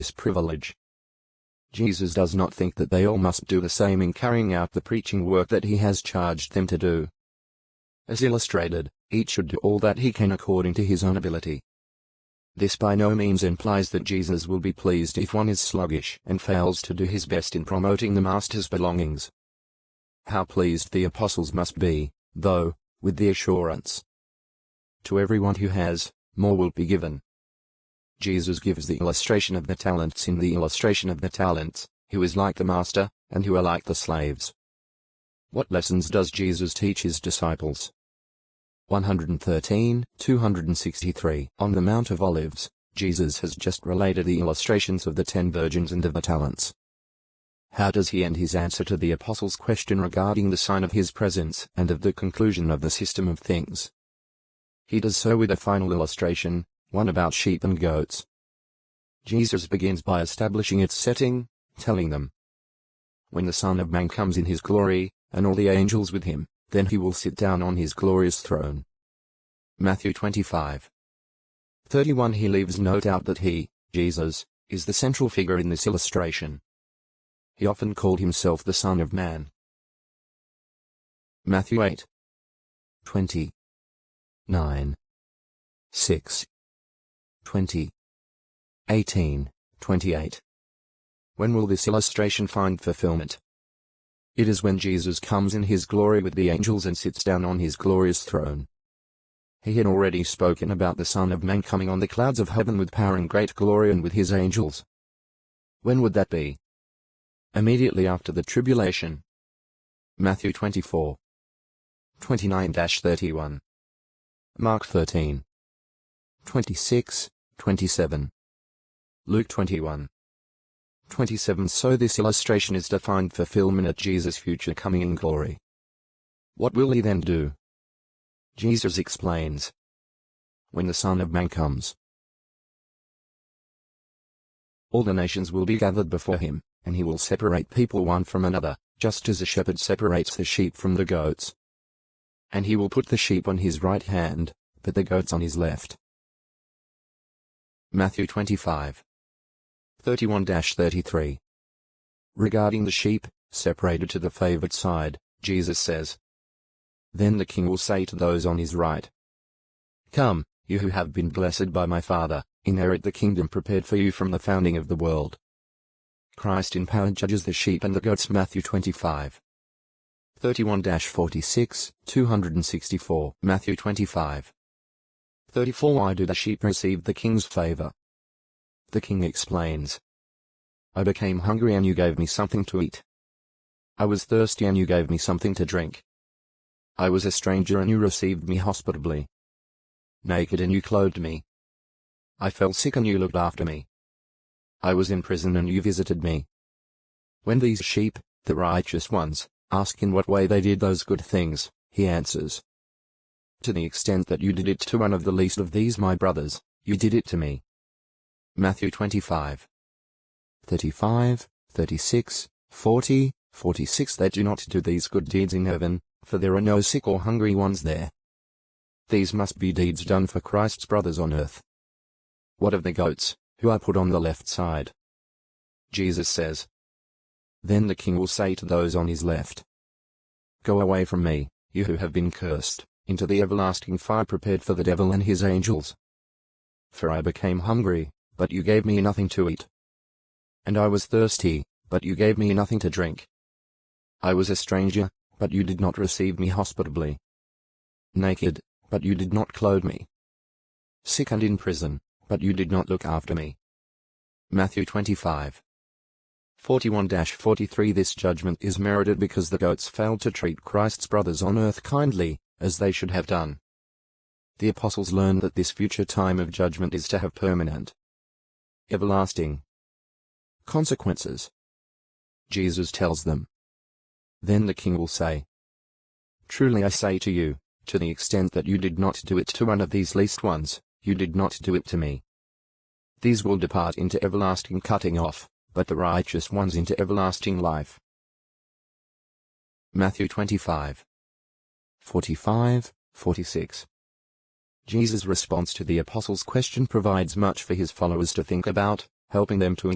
this privilege. Jesus does not think that they all must do the same in carrying out the preaching work that he has charged them to do. As illustrated, each should do all that he can according to his own ability. This by no means implies that Jesus will be pleased if one is sluggish and fails to do his best in promoting the Master's belongings. How pleased the apostles must be, though, with the assurance: to everyone who has, more will be given. Jesus gives the illustration of the talents in the illustration of the talents, who is like the master, and who are like the slaves. What lessons does Jesus teach his disciples? 113, 263. On the Mount of Olives, Jesus has just related the illustrations of the 10 virgins and of the talents. How does he end his answer to the apostles' question regarding the sign of his presence and of the conclusion of the system of things? He does so with a final illustration, one about sheep and goats. Jesus begins by establishing its setting, telling them, when the Son of Man comes in his glory, and all the angels with him, then he will sit down on his glorious throne. Matthew 25:31. He leaves no doubt that he, Jesus, is the central figure in this illustration. He often called himself the Son of Man. Matthew 8:20, 9, 6, 20, 18, 28. When will this illustration find fulfillment? It is when Jesus comes in his glory with the angels and sits down on his glorious throne. He had already spoken about the Son of Man coming on the clouds of heaven with power and great glory and with his angels. When would that be? Immediately after the tribulation. Matthew 24, 29-31. Mark 13, 26, 27. Luke 21, 27. So this illustration is to find fulfillment at Jesus' future coming in glory. What will he then do? Jesus explains. When the Son of Man comes, all the nations will be gathered before him, and he will separate people one from another, just as a shepherd separates the sheep from the goats. And he will put the sheep on his right hand, but the goats on his left. Matthew 25, 31-33. Regarding the sheep, separated to the favored side, Jesus says, then the king will say to those on his right, come, you who have been blessed by my Father, inherit the kingdom prepared for you from the founding of the world. Christ in power judges the sheep and the goats. Matthew 25, 31-46, 264. Matthew 25, 34. Why do the sheep receive the king's favor? The king explains, I became hungry and you gave me something to eat. I was thirsty and you gave me something to drink. I was a stranger and you received me hospitably. Naked and you clothed me. I fell sick and you looked after me. I was in prison and you visited me. When these sheep, the righteous ones, ask in what way they did those good things, he answers, to the extent that you did it to one of the least of these my brothers, you did it to me. Matthew 25, 35, 36, 40, 46. They do not do these good deeds in heaven, for there are no sick or hungry ones there. These must be deeds done for Christ's brothers on earth. What of the goats, who are put on the left side? Jesus says, then the king will say to those on his left, go away from me, you who have been cursed, into the everlasting fire prepared for the devil and his angels. For I became hungry, but you gave me nothing to eat. And I was thirsty, but you gave me nothing to drink. I was a stranger, but you did not receive me hospitably. Naked, but you did not clothe me. Sick and in prison, but you did not look after me. Matthew 25, 41-43. This judgment is merited because the goats failed to treat Christ's brothers on earth kindly, as they should have done. The apostles learn that this future time of judgment is to have permanent, everlasting consequences. Jesus tells them, then the king will say, truly I say to you, to the extent that you did not do it to one of these least ones, you did not do it to me. These will depart into everlasting cutting off, but the righteous ones into everlasting life. Matthew 25, 45, 46. Jesus' response to the apostles' question provides much for his followers to think about, helping them to